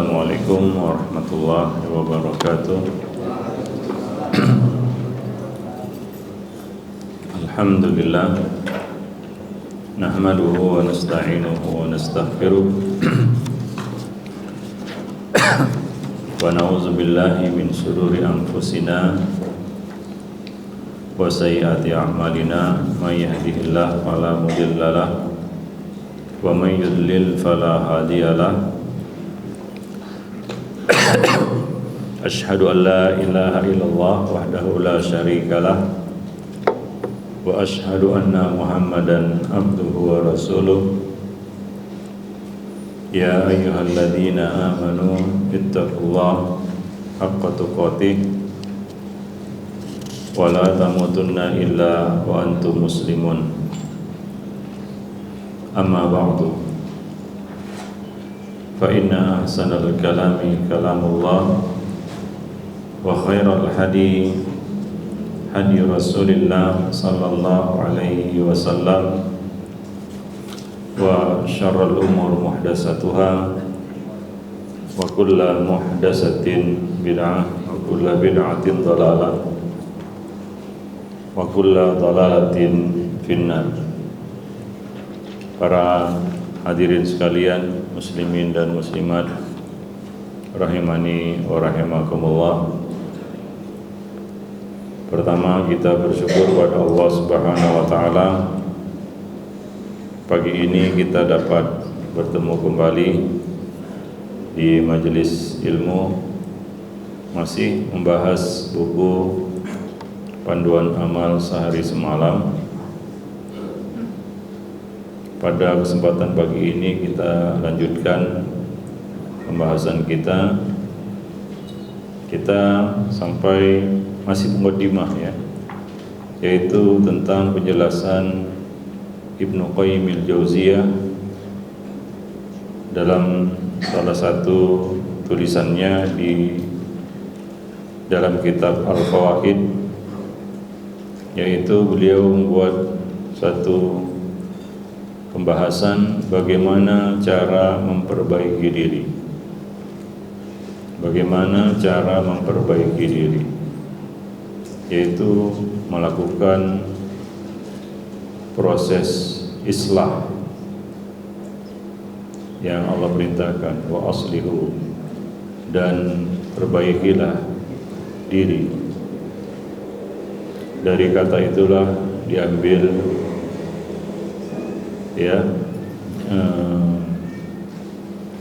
Assalamualaikum warahmatullahi wabarakatuh. Alhamdulillah, nahmaduhu wa nasta'inuhu wa nastaghfiruh wa na'udzu billahi min shururi anfusina wa sayyiati a'malina, may yahdihillahu fala mudilla lahu wa may yudlil fala hadiya lahu. Asyhadu an la ilaha illallah wahdahu la syarika lah wa asyhadu anna Muhammadan abduhu wa rasuluh. Ya ayyuhalladzina amanu ittaqullaha haqqa tuqatih wa la tamutunna illa wa antum muslimun. Amma ba'du, fa inna ahsanal kalami kalamullah wa khairal hadi hadi Rasulillah sallallahu alaihi wasallam wa syarrul umur muhdatsatuha wa kullu muhdatsatin bid'ah wa kullu bid'atin dhalalah wa kullu dhalalatin finnar. Para hadirin sekalian, muslimin dan muslimat rahimani wa rahimakumullah. Pertama, kita bersyukur pada Allah Subhanahu wa taala. Pagi ini kita dapat bertemu kembali di majelis ilmu, masih membahas buku Panduan Amal Sehari Semalam. Pada kesempatan pagi ini kita lanjutkan pembahasan kita. Kita sampai masih mukadimah ya, yaitu tentang penjelasan Ibnu Qayyim al-Jauziyah dalam salah satu tulisannya di dalam kitab Al-Fawaid, yaitu beliau membuat satu pembahasan bagaimana cara memperbaiki diri. Bagaimana cara memperbaiki diri, yaitu melakukan proses islah yang Allah perintahkan, wa aslihu, dan perbaikilah diri. Dari kata itulah diambil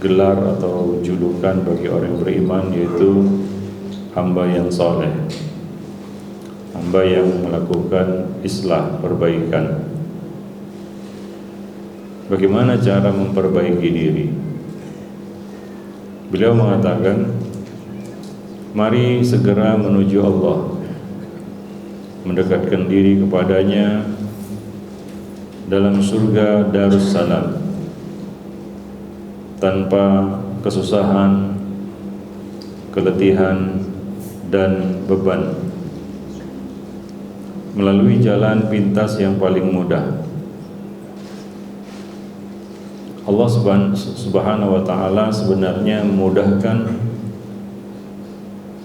gelar atau julukan bagi orang yang beriman, yaitu hamba yang soleh, hamba yang melakukan islah, perbaikan. Bagaimana cara memperbaiki diri? Beliau mengatakan, mari segera menuju Allah, mendekatkan diri kepadanya dalam surga Darussalam tanpa kesusahan, keletihan, dan beban, melalui jalan pintas yang paling mudah. Allah Subhanahu wa ta'ala sebenarnya memudahkan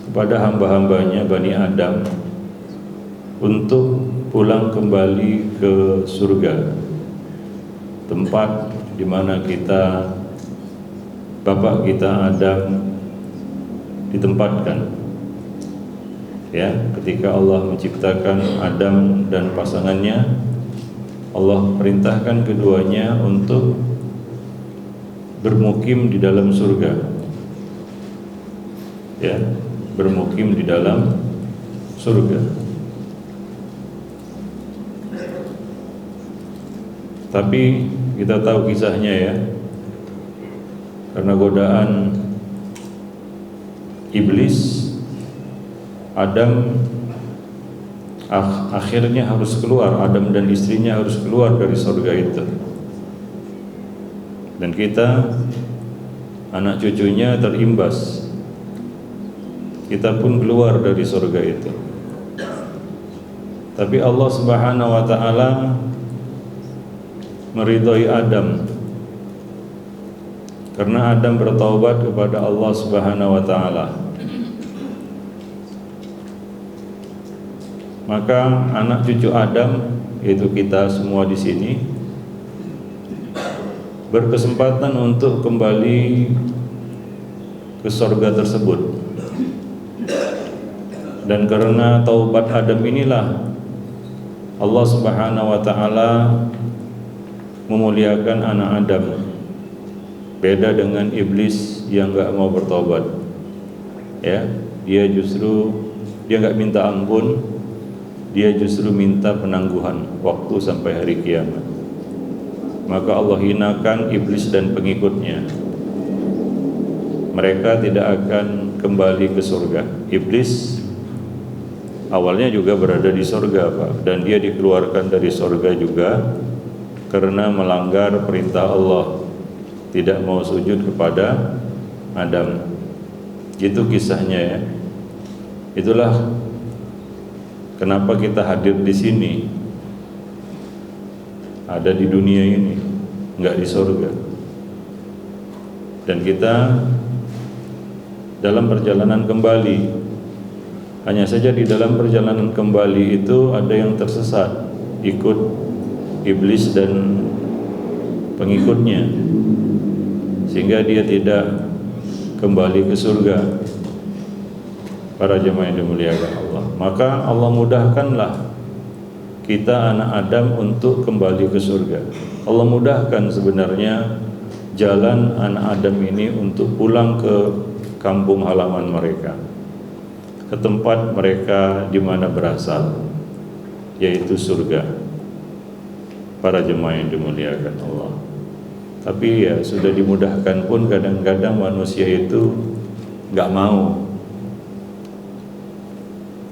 kepada hamba-hambanya Bani Adam untuk pulang kembali ke surga, tempat di mana Bapak kita Adam ditempatkan. Ya, ketika Allah menciptakan Adam dan pasangannya, Allah perintahkan keduanya untuk bermukim di dalam surga. Ya, bermukim di dalam surga. Tapi kita tahu kisahnya ya, karena godaan iblis, Adam akhirnya harus keluar. Adam dan istrinya harus keluar dari surga itu. Dan kita, anak cucunya, terimbas. Kita pun keluar dari surga itu. Tapi Allah Subhanahu wa ta'ala meridhai Adam karena Adam bertaubat kepada Allah Subhanahu wa taala. Maka anak cucu Adam, yaitu kita semua di sini, berkesempatan untuk kembali ke surga tersebut. Dan karena taubat Adam inilah Allah Subhanahu wa taala memuliakan anak Adam. Beda dengan iblis yang enggak mau bertobat. Ya, dia enggak minta ampun, dia justru minta penangguhan waktu sampai hari kiamat. Maka Allah hinakan iblis dan pengikutnya. Mereka tidak akan kembali ke surga. Iblis awalnya juga berada di surga, Pak, dan dia dikeluarkan dari surga juga karena melanggar perintah Allah, tidak mau sujud kepada Adam. Itu kisahnya ya. Itulah kenapa kita hadir di sini, ada di dunia ini, enggak di surga. Dan kita dalam perjalanan kembali. Hanya saja di dalam perjalanan kembali itu ada yang tersesat, ikut iblis dan pengikutnya, sehingga dia tidak kembali ke surga. Para jemaah yang dimuliakan Allah, maka Allah mudahkanlah kita anak Adam untuk kembali ke surga. Allah mudahkan sebenarnya jalan anak Adam ini untuk pulang ke kampung halaman mereka, ke tempat mereka di mana berasal, yaitu surga. Para jemaah yang dimuliakan Allah. Tapi ya sudah dimudahkan pun kadang-kadang manusia itu enggak mau,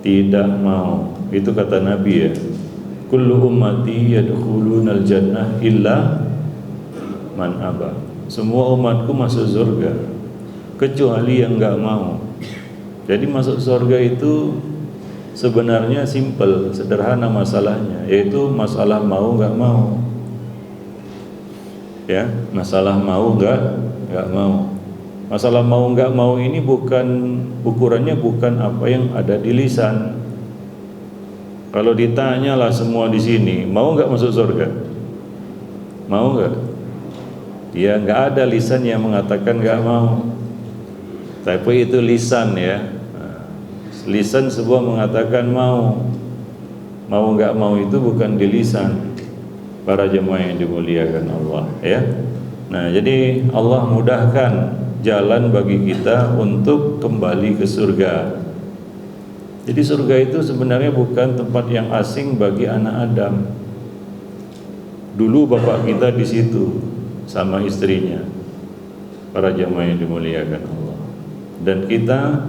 tidak mau. Itu kata Nabi ya, kullu ummati yadkhulunal jannah illa man aba. Semua umatku masuk surga kecuali yang enggak mau. Jadi masuk surga itu sebenarnya simple, sederhana masalahnya, yaitu masalah mau enggak mau. Ya, masalah mau enggak mau. Masalah mau enggak mau ini bukan ukurannya bukan apa yang ada di lisan. Kalau ditanya lah semua di sini, mau enggak masuk surga? Mau enggak? Ya, enggak ada lisan yang mengatakan enggak mau. Tapi itu lisan ya. Lisan sebuah mengatakan mau. Mau enggak mau itu bukan di lisan. Para jemaah yang dimuliakan Allah ya. Nah, jadi Allah mudahkan jalan bagi kita untuk kembali ke surga. Jadi surga itu sebenarnya bukan tempat yang asing bagi anak Adam. Dulu bapak kita di situ sama istrinya. Para jemaah yang dimuliakan Allah. Dan kita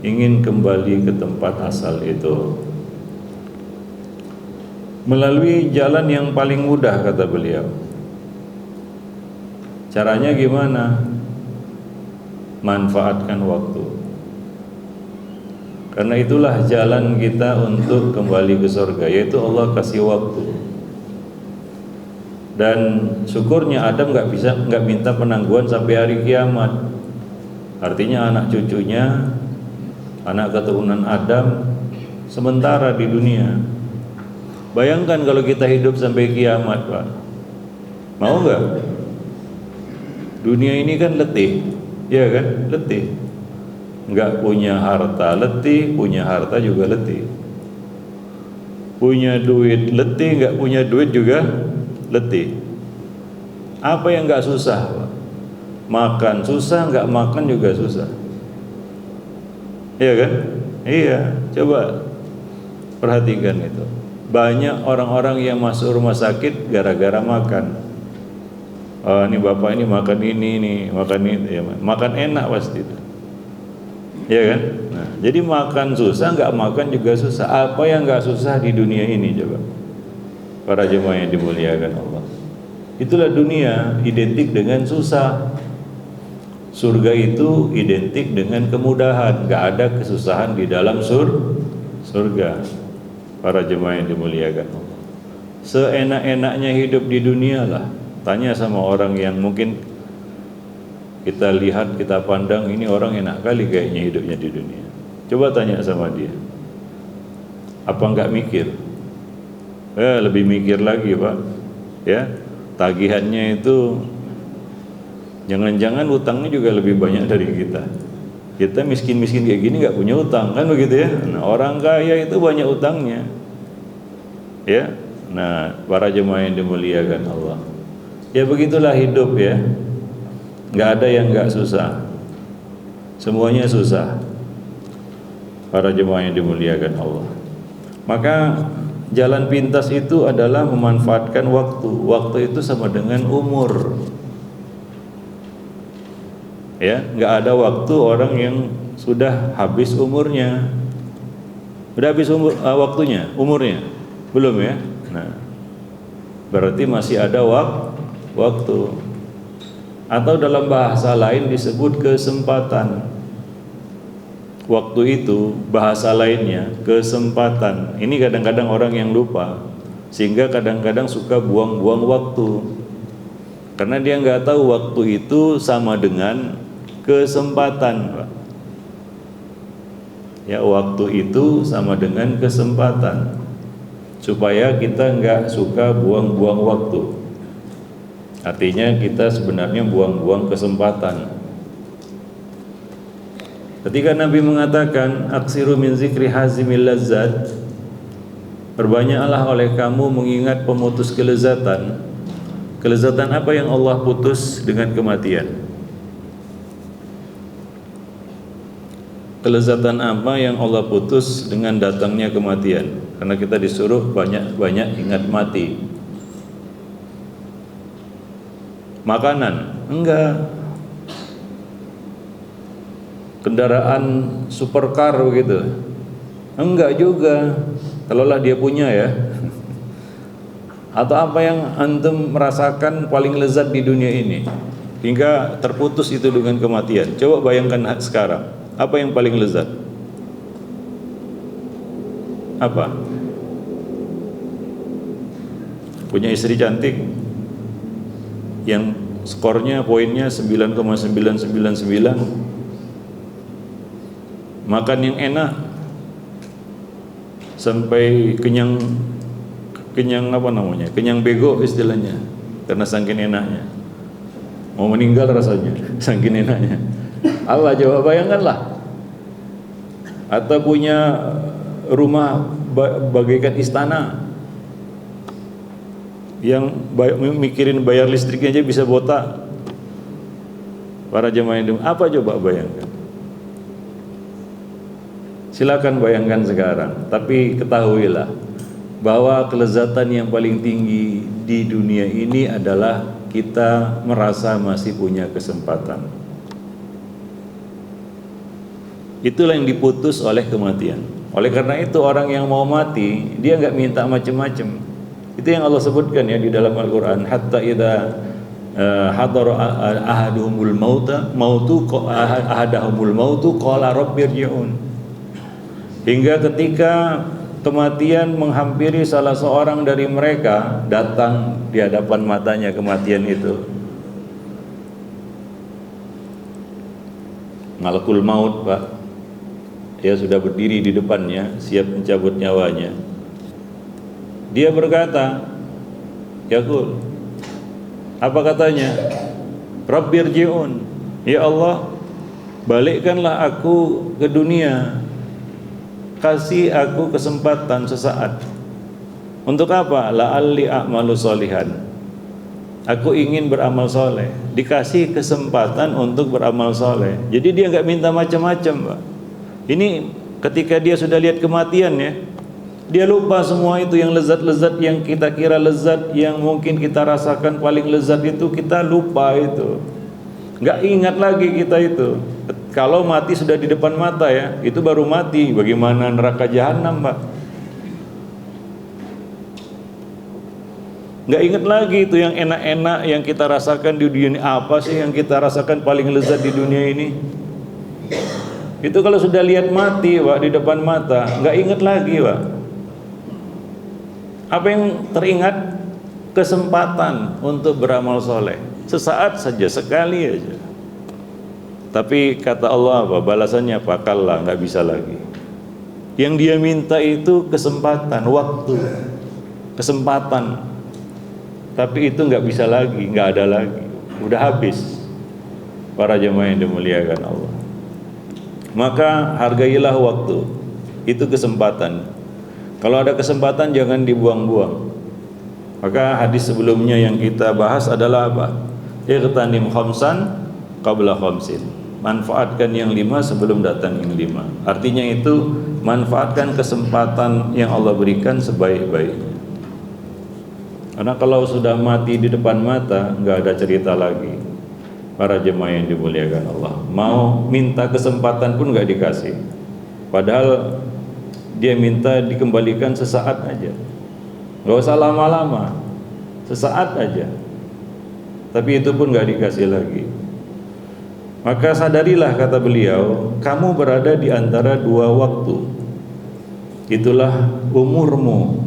ingin kembali ke tempat asal itu melalui jalan yang paling mudah, kata beliau. Caranya gimana? Manfaatkan waktu. Karena itulah jalan kita untuk kembali ke surga, yaitu Allah kasih waktu. Dan syukurnya Adam nggak minta penangguhan sampai hari kiamat. Artinya anak cucunya, anak keturunan Adam sementara di dunia. Bayangkan kalau kita hidup sampai kiamat, Pak. Mau nggak? Dunia ini kan letih, ya kan? Letih. Nggak punya harta letih, punya harta juga letih. Punya duit letih, nggak punya duit juga letih. Apa yang nggak susah, Pak? Makan susah, nggak makan juga susah. Iya kan? Iya. Coba perhatikan itu. Banyak orang-orang yang masuk rumah sakit gara-gara makan. Oh, ini bapak ini makan ini nih, makan ini, ya, makan enak pasti itu. Ya kan? Nah, jadi makan susah, nggak makan juga susah. Apa yang nggak susah di dunia ini coba? Para jemaah yang dimuliakan Allah. Itulah dunia identik dengan susah. Surga itu identik dengan kemudahan. Nggak ada kesusahan di dalam surga. Para jemaah yang dimuliakan Allah. Seenak-enaknya hidup di dunia lah. Tanya sama orang yang mungkin kita lihat, kita pandang, ini orang enak kali kayaknya hidupnya di dunia. Coba tanya sama dia, apa enggak mikir? Lebih mikir lagi Pak, ya, tagihannya itu jangan-jangan utangnya juga lebih banyak dari kita. Kita miskin-miskin kayak gini nggak punya utang, kan begitu ya. Nah, orang kaya itu banyak utangnya, ya. Nah, para jemaah yang dimuliakan Allah, ya begitulah hidup ya. Nggak ada yang nggak susah, semuanya susah. Para jemaah yang dimuliakan Allah, maka jalan pintas itu adalah memanfaatkan waktu. Waktu itu sama dengan umur. Ya, nggak ada waktu orang yang sudah habis umurnya. Udah habis waktunya, umurnya? Belum ya? Nah, berarti masih ada waktu. Atau dalam bahasa lain disebut kesempatan. Waktu itu bahasa lainnya kesempatan. Ini kadang-kadang orang yang lupa, sehingga kadang-kadang suka buang-buang waktu, karena dia nggak tahu waktu itu sama dengan kesempatan, Pak. Ya, waktu itu sama dengan kesempatan, supaya kita nggak suka buang-buang waktu. Artinya kita sebenarnya buang-buang kesempatan. Ketika Nabi mengatakan aksiru min zikri hazimil lazzat, perbanyaklah oleh kamu mengingat pemutus kelezatan. Kelezatan apa yang Allah putus dengan kematian? Kelezatan apa yang Allah putus dengan datangnya kematian? Karena kita disuruh banyak-banyak ingat mati. Makanan? Enggak. Kendaraan supercar begitu? Enggak juga, kalaulah dia punya ya. Atau apa yang antum merasakan paling lezat di dunia ini hingga terputus itu dengan kematian? Coba bayangkan sekarang, apa yang paling lezat? Apa? Punya istri cantik yang skornya, poinnya 9,999, makan yang enak sampai kenyang apa namanya, kenyang bego istilahnya, karena saking enaknya, mau meninggal rasanya saking enaknya. Allah, coba bayangkanlah. Atau punya rumah bagaikan istana yang mikirin bayar listriknya aja bisa botak. Para jemaah yang apa coba bayangkan? Silakan bayangkan sekarang, tapi ketahuilah bahwa kelezatan yang paling tinggi di dunia ini adalah kita merasa masih punya kesempatan. Itulah yang diputus oleh kematian. Oleh karena itu orang yang mau mati, dia nggak minta macam-macam. Itu yang Allah sebutkan ya di dalam Al-Quran. Hatta idza hadara ahadahumul mautu qala rabbirji'un. Hingga ketika kematian menghampiri salah seorang dari mereka, datang di hadapan matanya kematian itu. Malakul maut, Pak, dia sudah berdiri di depannya, siap mencabut nyawanya. Dia berkata, ya Qul, apa katanya? Rabbirji'un, ya Allah, balikkanlah aku ke dunia, kasih aku kesempatan sesaat. Untuk apa? La'alli a'malu sholihan, aku ingin beramal soleh. Dikasih kesempatan untuk beramal soleh. Jadi dia nggak minta macam-macam, Pak. Ini ketika dia sudah lihat kematian ya, dia lupa semua itu yang lezat-lezat, yang kita kira lezat, yang mungkin kita rasakan paling lezat itu kita lupa itu. Nggak ingat lagi kita itu. Kalau mati sudah di depan mata ya, itu baru mati. Bagaimana neraka jahanam, Pak? Nggak ingat lagi itu yang enak-enak yang kita rasakan di dunia ini. Apa sih yang kita rasakan paling lezat di dunia ini? Itu kalau sudah lihat mati, Pak, di depan mata, nggak ingat lagi, Pak. Apa yang teringat? Kesempatan untuk beramal soleh. Sesaat saja, sekali aja. Tapi kata Allah apa? Balasannya apa? Kalla, nggak bisa lagi. Yang dia minta itu kesempatan, waktu, kesempatan. Tapi itu nggak bisa lagi, nggak ada lagi. Udah habis. Para jemaah yang dimuliakan Allah. Maka hargailah waktu. Itu kesempatan. Kalau ada kesempatan jangan dibuang-buang. Maka hadis sebelumnya yang kita bahas adalah apa? Ightanim khamsan qabla khamsin. Manfaatkan yang 5 sebelum datang yang 5. Artinya itu manfaatkan kesempatan yang Allah berikan sebaik-baiknya. Karena kalau sudah mati di depan mata, nggak ada cerita lagi. Para jemaah yang dimuliakan Allah, mau minta kesempatan pun nggak dikasih. Padahal dia minta dikembalikan sesaat aja, nggak usah lama-lama, sesaat aja. Tapi itu pun nggak dikasih lagi. Maka sadarilah, kata beliau, kamu berada di antara dua waktu. Itulah umurmu.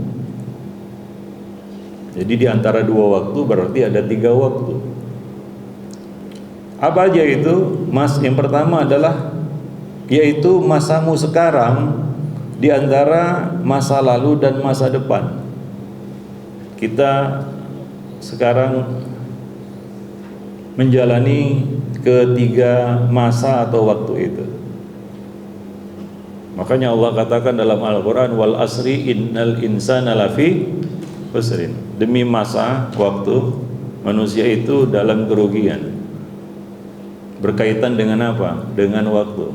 Jadi di antara dua waktu berarti ada 3 waktu. Apa aja itu? Yang pertama adalah yaitu masamu sekarang di antara masa lalu dan masa depan. Kita sekarang menjalani ketiga masa atau waktu itu. Makanya Allah katakan dalam Al-Quran, wal asri innal insana lafi khusrin. Demi masa waktu, manusia itu dalam kerugian. Berkaitan dengan apa? Dengan waktu.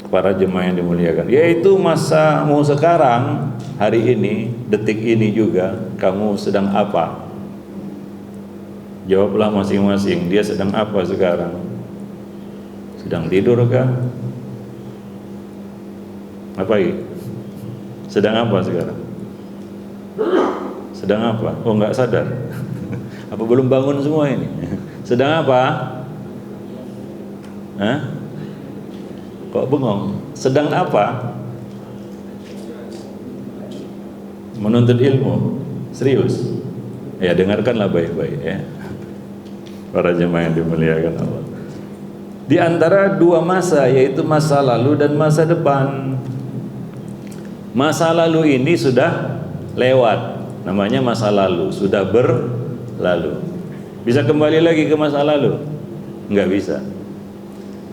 Para jemaah yang dimuliakan, yaitu masamu sekarang, hari ini, detik ini juga, kamu sedang apa? Jawablah masing-masing, dia sedang apa sekarang? Sedang tidur kah? Apa ini? Sedang apa sekarang? Sedang apa? Oh, nggak sadar. Apa belum bangun semua ini? Sedang apa? Hah? Kok bengong? Sedang apa? Menuntut ilmu. Serius? Ya, dengarkanlah baik-baik ya. Para jemaah yang dimuliakan Allah. Di antara dua masa, yaitu masa lalu dan masa depan. Masa lalu ini sudah lewat, namanya masa lalu, sudah berlalu. Bisa kembali lagi ke masa lalu? Enggak bisa.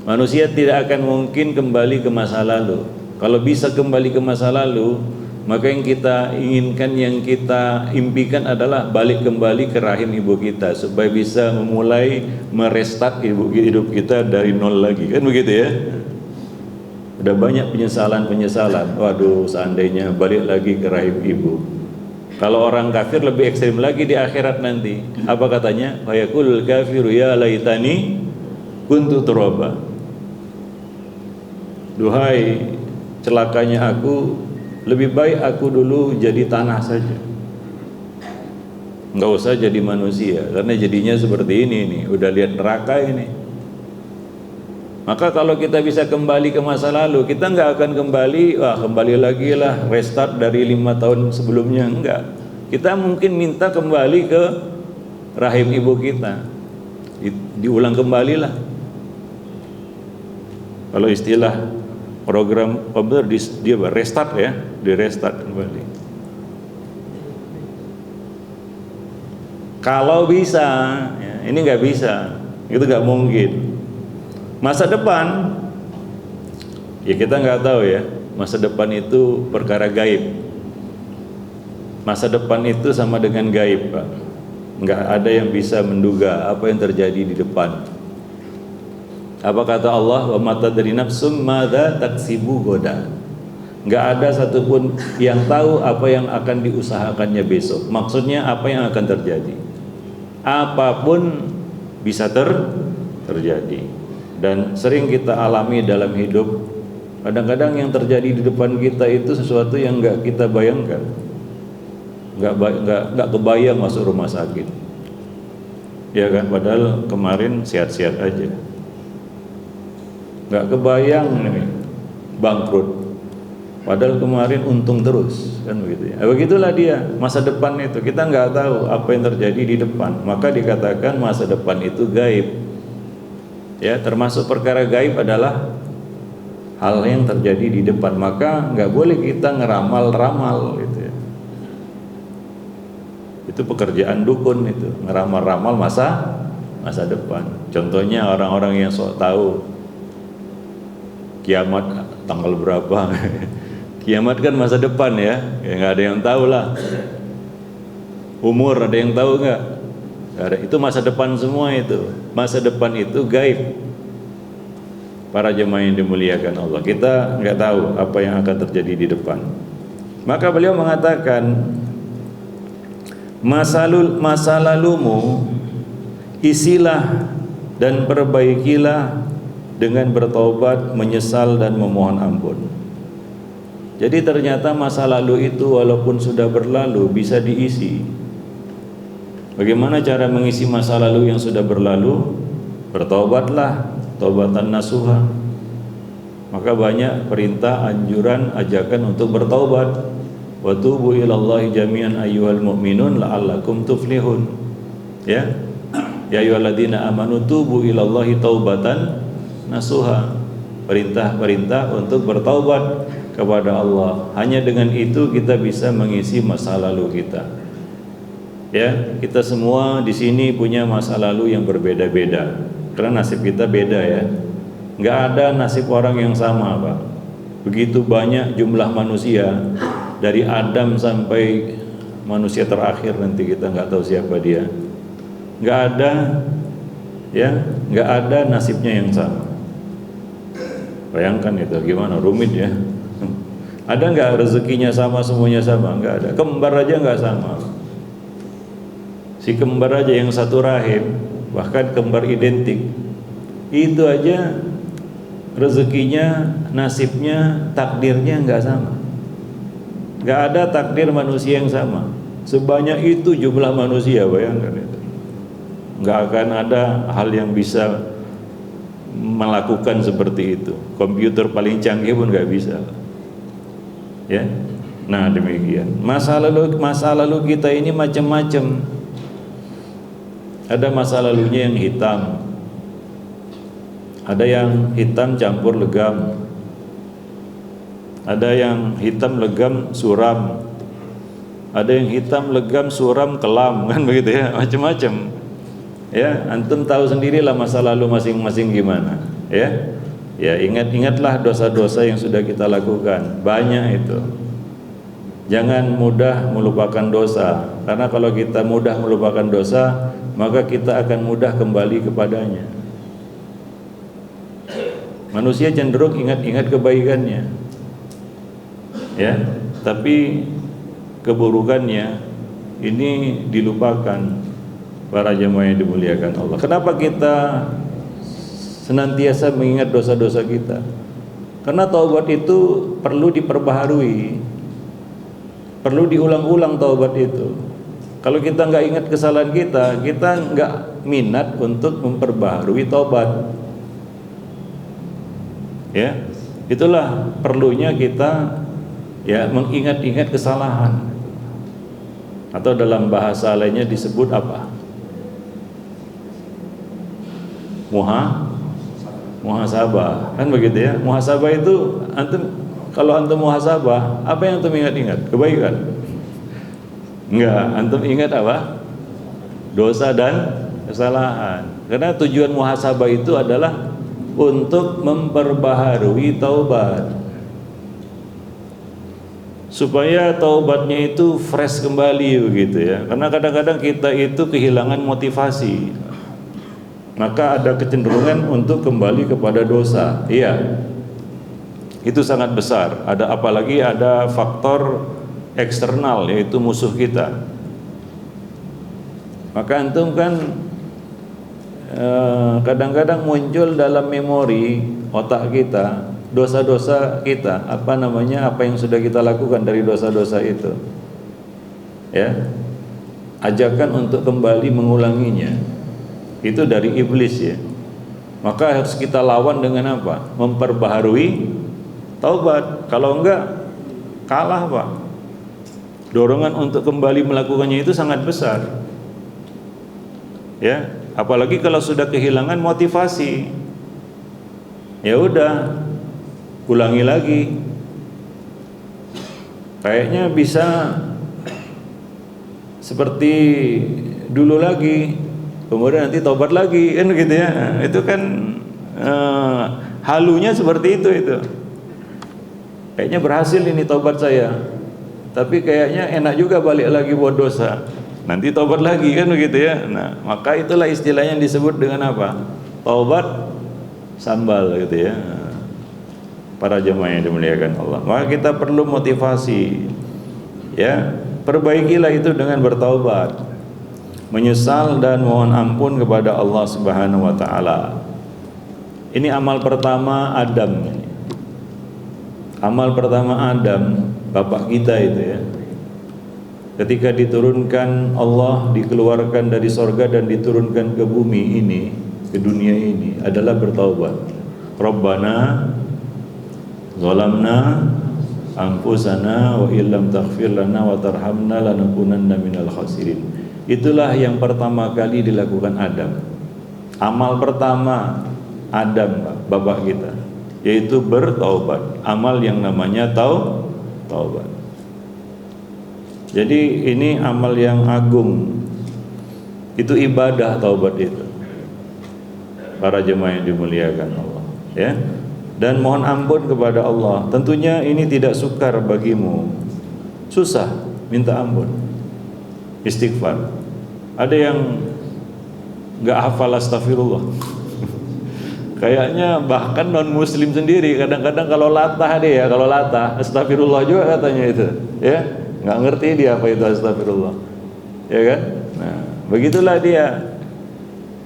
Manusia tidak akan mungkin kembali ke masa lalu. Kalau bisa kembali ke masa lalu, maka yang kita inginkan, yang kita impikan adalah balik kembali ke rahim ibu kita, supaya bisa memulai merestart hidup kita dari nol lagi. Kan begitu ya? Udah banyak penyesalan. Waduh, seandainya balik lagi ke rahim ibu. Kalau orang kafir lebih ekstrim lagi di akhirat nanti. Apa katanya? Fayaqul kafiru ya laitani kuntu turaba. Duhai celakanya aku, lebih baik aku dulu jadi tanah saja. Enggak usah jadi manusia, karena jadinya seperti ini nih, udah lihat neraka ini. Maka kalau kita bisa kembali ke masa lalu, kita nggak akan kembali lagi lah, restart dari 5 tahun sebelumnya, enggak. Kita mungkin minta kembali ke rahim ibu kita, diulang kembali lah. Kalau istilah program komputer dia restart ya, di restart kembali. Kalau bisa, ya, ini nggak bisa, itu nggak mungkin. Masa depan, ya kita nggak tahu ya. Masa depan itu perkara gaib. Masa depan itu sama dengan gaib, Pak. Nggak ada yang bisa menduga apa yang terjadi di depan. Apa kata Allah? Wa ma tadri nafsum madza taksibu goda. Nggak ada satupun yang tahu apa yang akan diusahakannya besok. Maksudnya apa yang akan terjadi. Apapun bisa terjadi. Dan sering kita alami dalam hidup. Kadang-kadang yang terjadi di depan kita itu sesuatu yang nggak kita bayangkan. Nggak kebayang masuk rumah sakit. Ya kan? Padahal kemarin sehat-sehat aja. Nggak kebayang nih bangkrut. Padahal kemarin untung terus, kan begitu ya. Begitulah dia masa depan itu, kita nggak tahu apa yang terjadi di depan. Maka dikatakan masa depan itu gaib. Ya, termasuk perkara gaib adalah hal yang terjadi di depan, maka nggak boleh kita ngeramal-ramal gitu ya. Itu pekerjaan dukun, itu ngeramal-ramal masa depan. Contohnya orang-orang yang sok tahu kiamat tanggal berapa. Kiamat kan masa depan ya nggak ada yang tahu lah. Umur ada yang tahu nggak? Nggak ada. Itu masa depan semua itu. Masa depan itu gaib. Para jemaah yang dimuliakan Allah, kita nggak tahu apa yang akan terjadi di depan. Maka beliau mengatakan, masa lalumu isilah dan perbaikilah dengan bertaubat, menyesal dan memohon ampun. Jadi ternyata masa lalu itu walaupun sudah berlalu bisa diisi. Bagaimana cara mengisi masa lalu yang sudah berlalu? Bertaubatlah, taubatan nasuha. Maka banyak perintah, anjuran, ajakan untuk bertaubat. Wa tubu ilallahi jami'an ayyuhal mu'minun la'allakum tuflihun. Ya. Ya ayyuhalladzina amanu tubu ilallahi taubatan nasuha. Perintah-perintah untuk bertaubat kepada Allah. Hanya dengan itu kita bisa mengisi masa lalu kita. Ya, kita semua di sini punya masa lalu yang berbeda-beda. Karena nasib kita beda ya. Nggak ada nasib orang yang sama, Pak. Begitu banyak jumlah manusia, dari Adam sampai manusia terakhir nanti kita nggak tahu siapa dia. Nggak ada, ya, nggak ada nasibnya yang sama. Bayangkan itu gimana rumit ya. Ada nggak rezekinya sama, semuanya sama? Nggak ada. Kembar aja nggak sama. Si kembar aja yang satu rahim, bahkan kembar identik, itu aja rezekinya, nasibnya, takdirnya nggak sama. Nggak ada takdir manusia yang sama. Sebanyak itu jumlah manusia, bayangkan itu. Nggak akan ada hal yang bisa melakukan seperti itu. Komputer paling canggih pun nggak bisa. Ya, nah demikian. Masa lalu kita ini macam-macam. Ada masa lalunya yang hitam, ada yang hitam campur legam, ada yang hitam legam suram, ada yang hitam legam suram kelam, kan begitu ya, macam-macam. Ya, antum tahu sendirilah masa lalu masing-masing gimana. Ya, ya ingatlah dosa-dosa yang sudah kita lakukan, banyak itu. Jangan mudah melupakan dosa, karena kalau kita mudah melupakan dosa, maka kita akan mudah kembali kepadanya. Manusia cenderung ingat-ingat kebaikannya, ya, tapi keburukannya ini dilupakan. Para jemaah yang dimuliakan Allah, kenapa kita senantiasa mengingat dosa-dosa kita? Karena taubat itu perlu diperbaharui, perlu diulang-ulang taubat itu. Kalau kita nggak ingat kesalahan kita nggak minat untuk memperbaharui taubat. Ya, itulah perlunya kita ya mengingat-ingat kesalahan. Atau dalam bahasa lainnya disebut apa? Muhasabah, kan begitu ya. Muhasabah itu kalau antum muhasabah, apa yang antum ingat-ingat? Kebaikan? Enggak, antum ingat apa? Dosa dan kesalahan. Karena tujuan muhasabah itu adalah untuk memperbaharui taubat, supaya taubatnya itu fresh kembali begitu ya. Karena kadang-kadang kita itu kehilangan motivasi, maka ada kecenderungan untuk kembali kepada dosa. Iya, itu sangat besar. Apalagi ada faktor eksternal, yaitu musuh kita. Maka antum kan kadang-kadang muncul dalam memori otak kita dosa-dosa kita, apa yang sudah kita lakukan dari dosa-dosa itu. Ya, ajakan untuk kembali mengulanginya itu dari iblis ya. Maka harus kita lawan dengan apa? Memperbaharui taubat. Kalau enggak, kalah Pak. Dorongan untuk kembali melakukannya itu sangat besar. Ya, apalagi kalau sudah kehilangan motivasi. ya udah ulangi lagi, kayaknya bisa seperti dulu lagi, kemudian nanti tobat lagi, kan gitu ya. Itu kan halunya seperti itu. Kayaknya berhasil ini tobat saya, tapi kayaknya enak juga balik lagi buat dosa, nanti tobat lagi, kan begitu ya. Nah, maka itulah istilahnya yang disebut dengan apa? Taubat sambal, gitu ya. Para jemaah yang dimuliakan Allah, maka kita perlu motivasi, ya, perbaikilah itu dengan bertaubat, menyesal dan mohon ampun kepada Allah Subhanahu wa taala. Ini amal pertama Adam. Amal pertama Adam, bapak kita itu ya. Ketika diturunkan Allah, dikeluarkan dari sorga dan diturunkan ke bumi ini, ke dunia ini, adalah bertaubat. Rabbana zalamna anfusana wa illam taghfir lana wa tarhamna lanakunanna minal khasirin. Itulah yang pertama kali dilakukan Adam. Amal pertama Adam, bapak kita, yaitu bertaubat. Amal yang namanya taubat. Jadi ini amal yang agung. Itu ibadah taubat itu. Para jemaah yang dimuliakan Allah, ya. Dan mohon ampun kepada Allah. Tentunya ini tidak sukar bagimu. Susah minta ampun. Istighfar. Ada yang enggak hafal astagfirullah. Kayaknya bahkan non muslim sendiri kadang-kadang kalau latah dia, kalau latah astagfirullah juga katanya itu, ya, nggak ngerti dia apa itu astagfirullah, ya kan? Nah, begitulah dia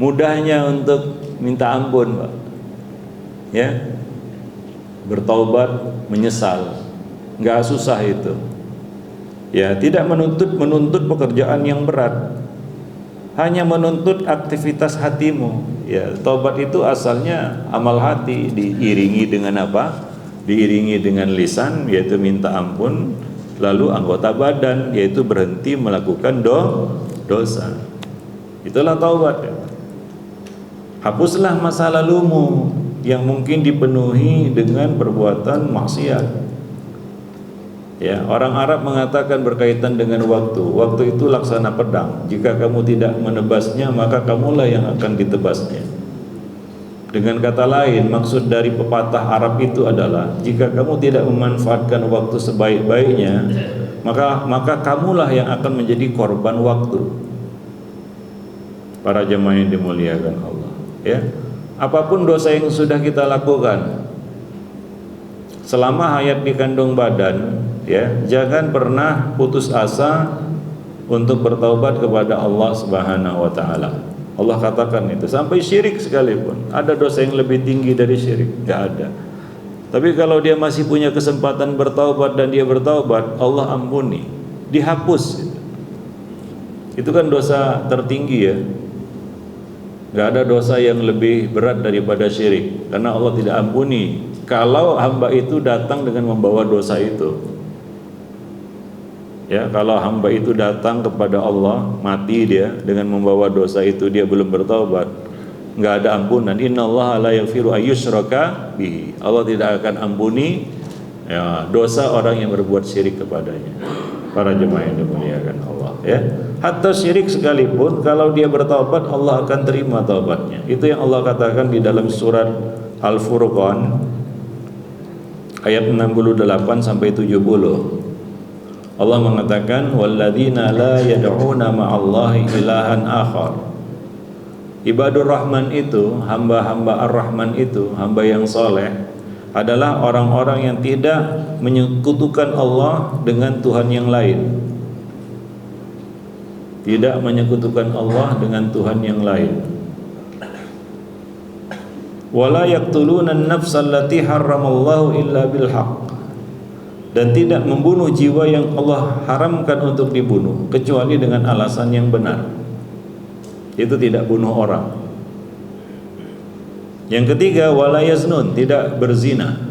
mudahnya untuk minta ampun, Pak, ya, bertaubat, menyesal, nggak susah itu, ya, tidak menuntut pekerjaan yang berat, hanya menuntut aktivitas hatimu. Ya, taubat itu asalnya amal hati, diiringi dengan apa? Diiringi dengan lisan, yaitu minta ampun, lalu anggota badan, yaitu berhenti melakukan dosa. Itulah taubat, ya. Hapuslah masa lalumu yang mungkin dipenuhi dengan perbuatan maksiat. Ya, orang Arab mengatakan berkaitan dengan waktu. Waktu itu laksana pedang. Jika kamu tidak menebasnya, maka kamulah yang akan ditebasnya. Dengan kata lain, maksud dari pepatah Arab itu adalah jika kamu tidak memanfaatkan waktu sebaik-baiknya, maka kamulah yang akan menjadi korban waktu. Para jemaah yang dimuliakan Allah, ya. Apapun dosa yang sudah kita lakukan selama hayat di kandung badan, ya, jangan pernah putus asa untuk bertaubat kepada Allah Subhanahu wa taala. Allah katakan itu, sampai syirik sekalipun, ada dosa yang lebih tinggi dari syirik? Enggak ada. Tapi kalau dia masih punya kesempatan bertaubat dan dia bertaubat, Allah ampuni, dihapus. Itu kan dosa tertinggi, ya. Enggak ada dosa yang lebih berat daripada syirik, karena Allah tidak ampuni kalau hamba itu datang dengan membawa dosa itu. Ya, kalau hamba itu datang kepada Allah, mati dia dengan membawa dosa itu, dia belum bertaubat, enggak ada ampunan. Innallaha la yaghfiru ayyushraka bihi. Allah tidak akan ampuni, ya, dosa orang yang berbuat syirik kepadanya. Para jemaah yang dimuliakan Allah, ya. Hatta syirik sekalipun, kalau dia bertaubat, Allah akan terima taubatnya. Itu yang Allah katakan di dalam surat Al-Furqan ayat 68 sampai 70. Allah mengatakan, walladzina la yad'una ma'allahi ilahan akhar. Ibadur Rahman itu, hamba-hamba Ar-Rahman itu, hamba yang soleh, adalah orang-orang yang tidak menyekutukan Allah dengan Tuhan yang lain. Tidak menyekutukan Allah dengan Tuhan yang lain. Wala yaqtuluna an-nafsa allati harramallahu illa bil haqq. Dan tidak membunuh jiwa yang Allah haramkan untuk dibunuh kecuali dengan alasan yang benar. Itu tidak bunuh orang. Yang ketiga, wala yaznun, tidak berzina.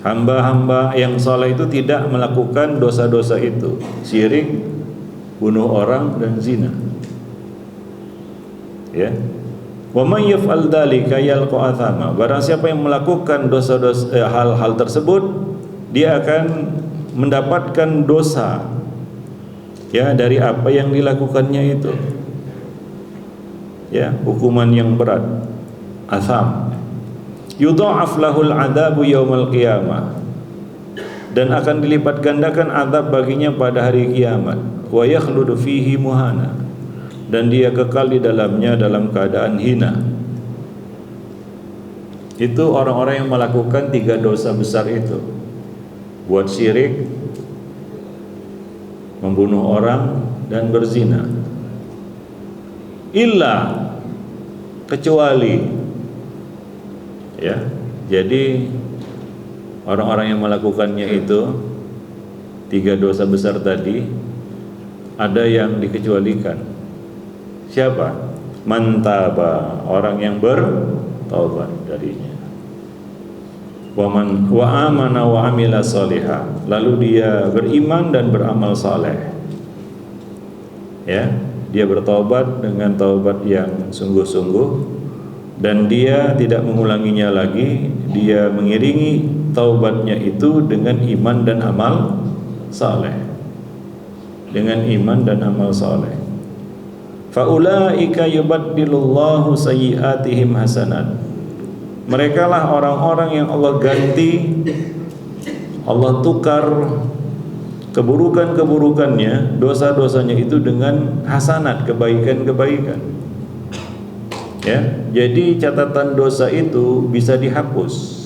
Hamba-hamba yang saleh itu tidak melakukan dosa-dosa itu, syirik, bunuh orang, dan zina. Ya. Wa may yaf'al dzalika yalqa athama. Barang siapa yang melakukan dosa-dosa hal-hal tersebut, dia akan mendapatkan dosa ya dari apa yang dilakukannya itu. Ya, hukuman yang berat. Atham. Yudha'af lahul 'adzabu yaumal qiyamah. Dan akan dilipat gandakan azab baginya pada hari kiamat. Wa yakhludu fihi muhana. Dan dia kekal di dalamnya dalam keadaan hina. Itu orang-orang yang melakukan 3 dosa besar itu. Buat syirik, membunuh orang, dan berzina. Illa, kecuali ya. Jadi orang-orang yang melakukannya itu 3 dosa besar tadi, ada yang dikecualikan. Siapa? Man taba, orang yang bertaubat darinya. Wa amana wa amila salihah, lalu dia beriman dan beramal saleh. Ya, dia bertaubat dengan taubat yang sungguh-sungguh, dan dia tidak mengulanginya lagi. Dia mengiringi taubatnya itu dengan iman dan amal saleh. Dengan iman dan amal saleh. Faulaika yubaddilullahu sayyi'atihim hasanat. Mereka lah orang-orang yang Allah ganti, Allah tukar keburukan-keburukannya, dosa-dosanya itu dengan hasanat, kebaikan-kebaikan. Ya, jadi catatan dosa itu bisa dihapus.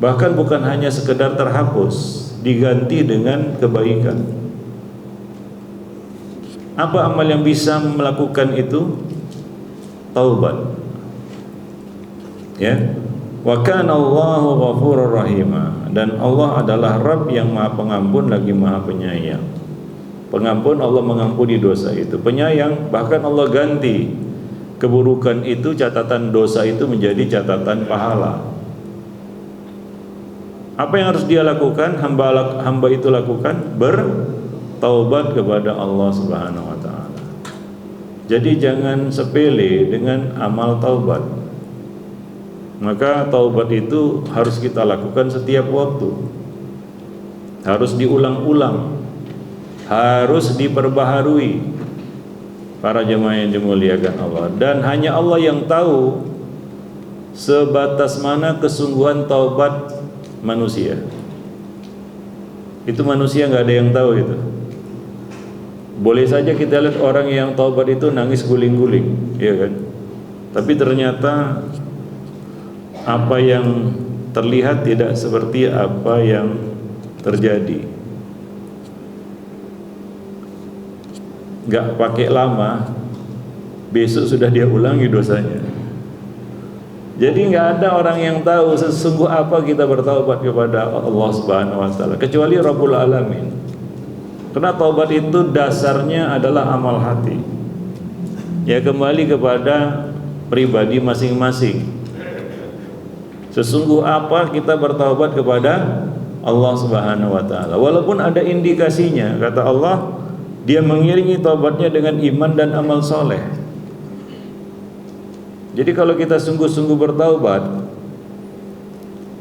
Bahkan bukan hanya sekedar terhapus, diganti dengan kebaikan. Apa amal yang bisa melakukan itu? Taubat. Ya, wa kana Allahu ghafurur rahima, dan Allah adalah Rabb yang Maha Pengampun lagi Maha Penyayang. Pengampun, Allah mengampuni dosa itu. Penyayang, bahkan Allah ganti keburukan itu, catatan dosa itu menjadi catatan pahala. Apa yang harus dia lakukan? Hamba itu lakukan bertaubat kepada Allah Subhanahu wa taala. Jadi jangan sepele dengan amal taubat. Maka taubat itu harus kita lakukan setiap waktu. Harus diulang-ulang. Harus diperbaharui. Para jemaah yang dimuliakan Allah. Dan hanya Allah yang tahu sebatas mana kesungguhan taubat manusia. Itu manusia nggak ada yang tahu itu. Boleh saja kita lihat orang yang taubat itu nangis guling-guling, ya kan? Tapi ternyata apa yang terlihat tidak seperti apa yang terjadi. Gak pakai lama, besok sudah dia ulangi dosanya. Jadi gak ada orang yang tahu sesungguh apa kita bertaubat kepada Allah Subhanahu wa taala kecuali Rabbul Alamin. Karena taubat itu dasarnya adalah amal hati. Ya, kembali kepada pribadi masing-masing. Sesungguh apa kita bertaubat kepada Allah Subhanahu wa taala. Walaupun ada indikasinya, kata Allah, dia mengiringi taubatnya dengan iman dan amal soleh. Jadi kalau kita sungguh-sungguh bertaubat,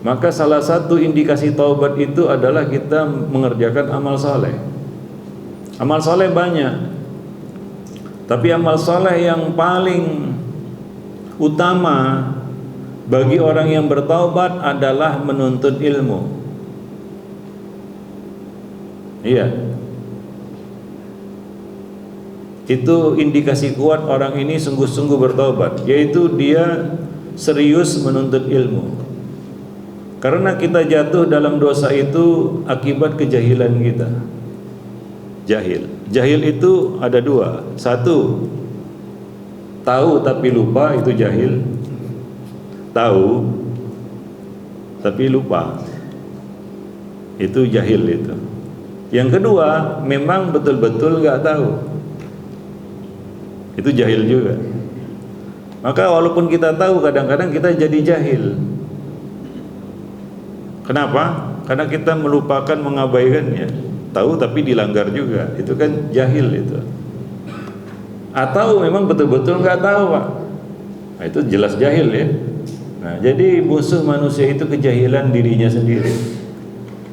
maka salah satu indikasi taubat itu adalah kita mengerjakan amal soleh. Amal soleh banyak, tapi amal soleh yang paling utama bagi orang yang bertaubat adalah menuntut ilmu. Iya. Itu indikasi kuat orang ini sungguh-sungguh bertaubat, yaitu dia serius menuntut ilmu. Karena kita jatuh dalam dosa itu akibat kejahilan kita. Jahil itu ada 2. 1, tahu tapi lupa, itu jahil. Tahu tapi lupa, itu jahil itu. Yang kedua, memang betul-betul nggak tahu, itu jahil juga. Maka walaupun kita tahu, kadang-kadang kita jadi jahil. Kenapa? Karena kita melupakan, mengabaikannya. Tahu tapi dilanggar juga, itu kan jahil itu. Atau memang betul-betul nggak tahu, Pak. Nah, itu jelas jahil ya. Nah, jadi musuh manusia itu kejahilan dirinya sendiri.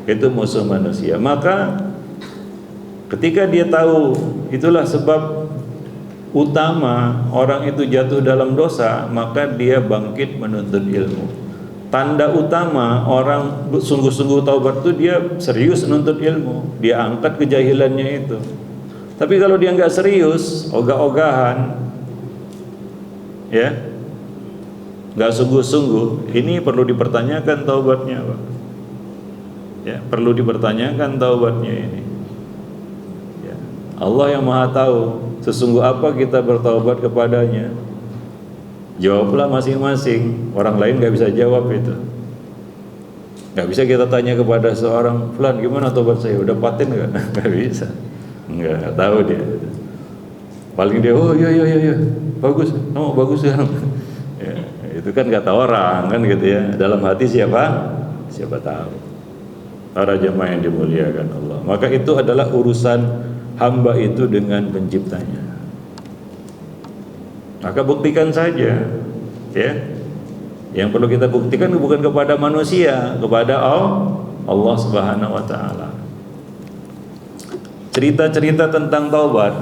Itu musuh manusia. Maka ketika dia tahu itulah sebab utama orang itu jatuh dalam dosa, maka dia bangkit menuntut ilmu. Tanda utama orang sungguh-sungguh taubat itu dia serius menuntut ilmu, dia angkat kejahilannya itu. Tapi kalau dia nggak serius, ogah-ogahan, ya, nggak sungguh-sungguh, ini perlu dipertanyakan taubatnya, Pak. Ya, perlu dipertanyakan taubatnya ini. Ya. Allah yang Maha tahu sesungguh apa kita bertaubat kepadanya. Jawablah masing-masing. Orang lain nggak bisa jawab itu. Nggak bisa kita tanya kepada seorang, "Fulan, gimana taubat saya? Udah paten nggak?" Nggak bisa. Nggak tahu dia. Paling dia, "Oh iya, bagus, bagus ya." Ya, itu kan kata orang kan gitu ya. Dalam hati siapa tahu. Para jemaah yang dimuliakan Allah. Maka itu adalah urusan hamba itu dengan penciptanya. Maka buktikan saja, ya. Yang perlu kita buktikan bukan kepada manusia, kepada Allah Subhanahu wa taala. Cerita-cerita tentang taubat,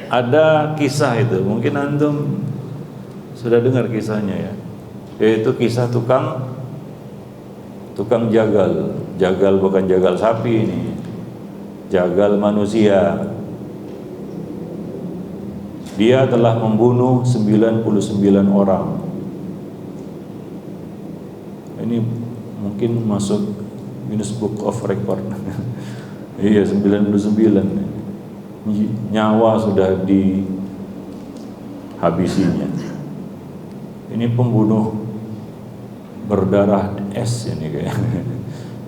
ada kisah itu, mungkin antum sudah dengar kisahnya ya, yaitu kisah tukang jagal bukan jagal sapi ini, jagal manusia. Dia telah membunuh 99 orang. Ini mungkin masuk Guinness Book of Record. Iya, 99. Nyawa sudah dihabisinya. Ini pembunuh berdarah es ini kayaknya.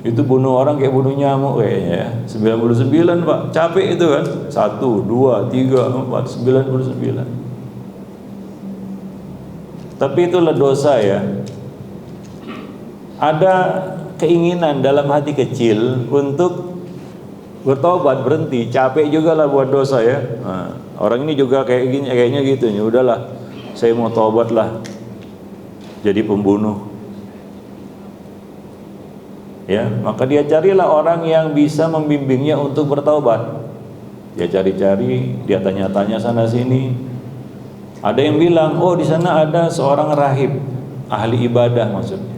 Itu bunuh orang kayak bunuh nyamuk kayaknya ya. 99 Pak, capek itu kan. 1, 2, 3, 4, 99. Tapi itulah dosa ya. Ada keinginan dalam hati kecil untuk bertobat, berhenti, capek juga lah buat dosa ya. Nah, orang ini juga kayaknya gitu nih, udahlah, saya mau tobat lah, jadi pembunuh. Ya, maka dia carilah orang yang bisa membimbingnya untuk bertaubat. Dia cari-cari, dia tanya-tanya sana sini. Ada yang bilang, oh di sana ada seorang rahib, ahli ibadah maksudnya.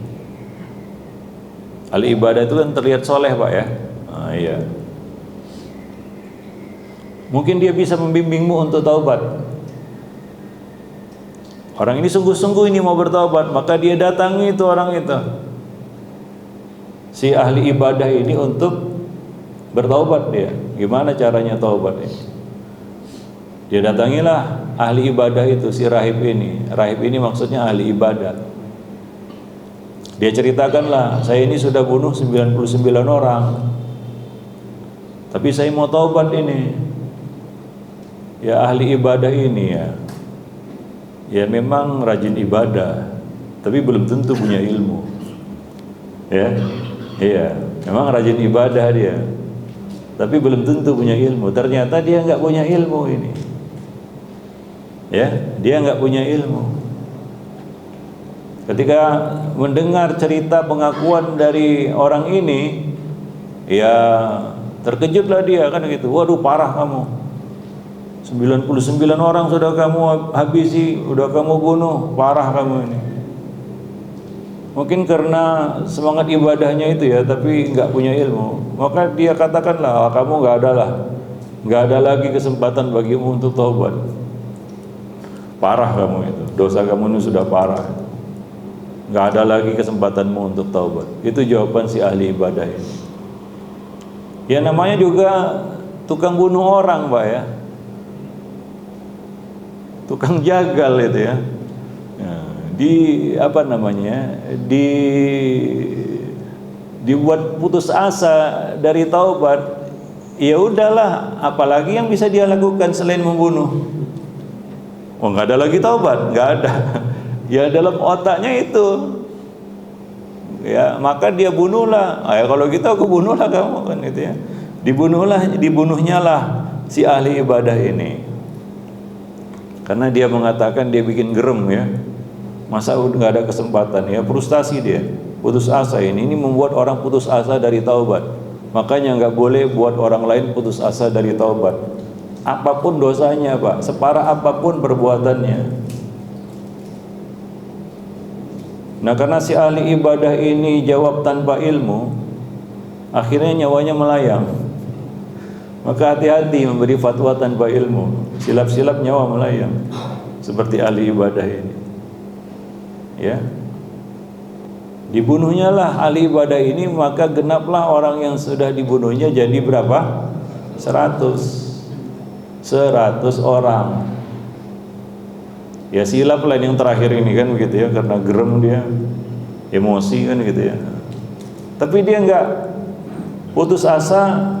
Ahli ibadah itu kan terlihat soleh Pak ya. Nah, iya. Mungkin dia bisa membimbingmu untuk taubat. Orang ini sungguh-sungguh ini mau bertaubat, maka dia datangi itu orang itu, si ahli ibadah ini untuk bertaubat dia. Gimana caranya taubat ini? Dia datangilah ahli ibadah itu, si rahib ini. Rahib ini maksudnya ahli ibadah. Dia ceritakanlah, saya ini sudah bunuh 99 orang, tapi saya mau taubat ini. Ya ahli ibadah ini ya memang rajin ibadah, tapi belum tentu punya ilmu. Ya, iya, memang rajin ibadah dia, tapi belum tentu punya ilmu. Ternyata dia nggak punya ilmu ini. Ya, dia nggak punya ilmu. Ketika mendengar cerita pengakuan dari orang ini, ya terkejutlah dia kan gitu. Waduh, parah kamu. 99 orang sudah kamu habisi, sudah kamu bunuh, parah kamu ini. Mungkin karena semangat ibadahnya itu ya, tapi nggak punya ilmu. Maka dia katakanlah, kamu nggak ada lagi kesempatan bagimu untuk taubat. Parah kamu itu, dosa kamu ini sudah parah. Nggak ada lagi kesempatanmu untuk taubat. Itu jawaban si ahli ibadah ini. Ya namanya juga tukang bunuh orang Pak ya, tukang jagal itu ya. Dibuat putus asa dari taubat. Ya udahlah, apalagi yang bisa dia lakukan selain membunuh? Oh, nggak ada lagi taubat, nggak ada. Ya dalam otaknya itu, ya maka dia bunuhlah. Ya kalau gitu aku bunuhlah kamu kan itu ya. Dibunuhnya lah si ahli ibadah ini. Karena dia mengatakan dia bikin gerem ya. masa nggak ada kesempatan, ya frustasi dia, putus asa. Ini membuat orang putus asa dari taubat. Makanya nggak boleh buat orang lain putus asa dari taubat, apapun dosanya Pak, separah apapun perbuatannya. Nah, karena si ahli ibadah ini jawab tanpa ilmu, akhirnya nyawanya melayang. Maka hati-hati memberi fatwa tanpa ilmu, silap-silap nyawa melayang, seperti ahli ibadah ini. Ya, dibunuhnya lah ahli ibadah ini, maka genaplah orang yang sudah dibunuhnya jadi berapa? 100 orang. Ya silap lah yang terakhir ini kan begitu ya, karena gerem dia, emosi kan gitu ya. Tapi dia nggak putus asa,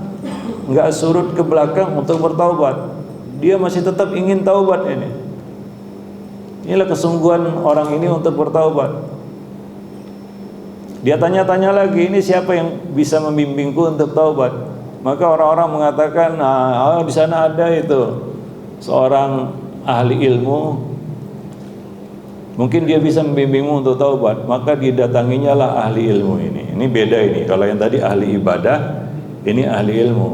nggak surut ke belakang untuk bertaubat. Dia masih tetap ingin taubat ini. Inilah kesungguhan orang ini untuk bertaubat. Dia tanya-tanya lagi, ini siapa yang bisa membimbingku untuk taubat? Maka orang-orang mengatakan, di sana ada itu seorang ahli ilmu, mungkin dia bisa membimbingmu untuk taubat. Maka didatanginya lah ahli ilmu ini. Ini beda ini. Kalau yang tadi ahli ibadah, ini ahli ilmu.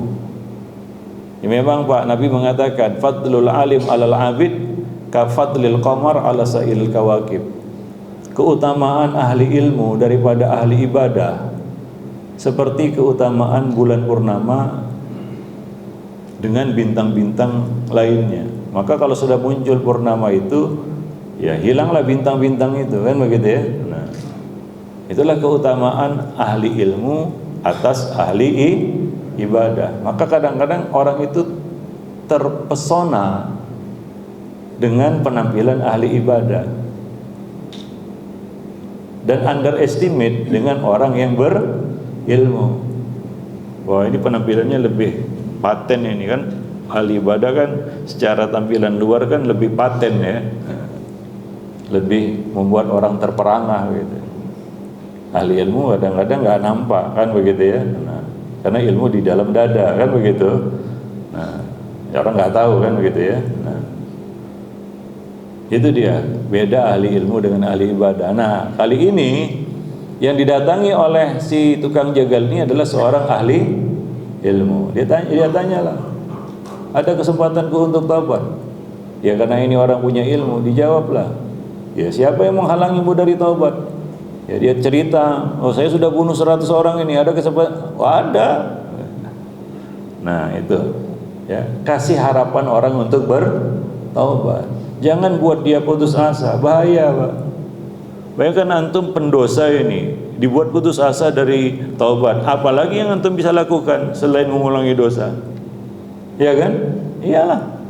Ya, memang Pak Nabi mengatakan, fadlul alim alal abid ka fadlil qamar ala sa'il kawakib. Keutamaan ahli ilmu daripada ahli ibadah seperti keutamaan bulan purnama dengan bintang-bintang lainnya. Maka kalau sudah muncul purnama itu, ya hilanglah bintang-bintang itu kan begitu ya. Nah, itulah keutamaan ahli ilmu atas ahli ibadah. Maka kadang-kadang orang itu terpesona dengan penampilan ahli ibadah dan underestimate dengan orang yang berilmu. Wah, ini penampilannya lebih paten ini kan. Ahli ibadah kan secara tampilan luar kan lebih paten ya, lebih membuat orang terperangah gitu. Ahli ilmu kadang-kadang nggak nampak kan begitu ya. Nah, karena ilmu di dalam dada kan begitu. Nah, orang nggak tahu kan begitu ya. Nah, itu dia beda ahli ilmu dengan ahli ibadah. Nah, kali ini yang didatangi oleh si tukang jagal ini adalah seorang ahli ilmu. Dia tanyalah, ada kesempatanku untuk taubat? Ya karena ini orang punya ilmu. Dijawablah, ya siapa yang menghalangimu dari taubat? Ya dia cerita, oh saya sudah bunuh 100 orang ini, ada kesempatan? Oh, ada. Nah itu ya, kasih harapan orang untuk bertaubat. Jangan buat dia putus asa, bahaya Pak. Bayangkan antum pendosa ini dibuat putus asa dari taubat. Apalagi yang antum bisa lakukan selain mengulangi dosa? Ya kan? Iyalah,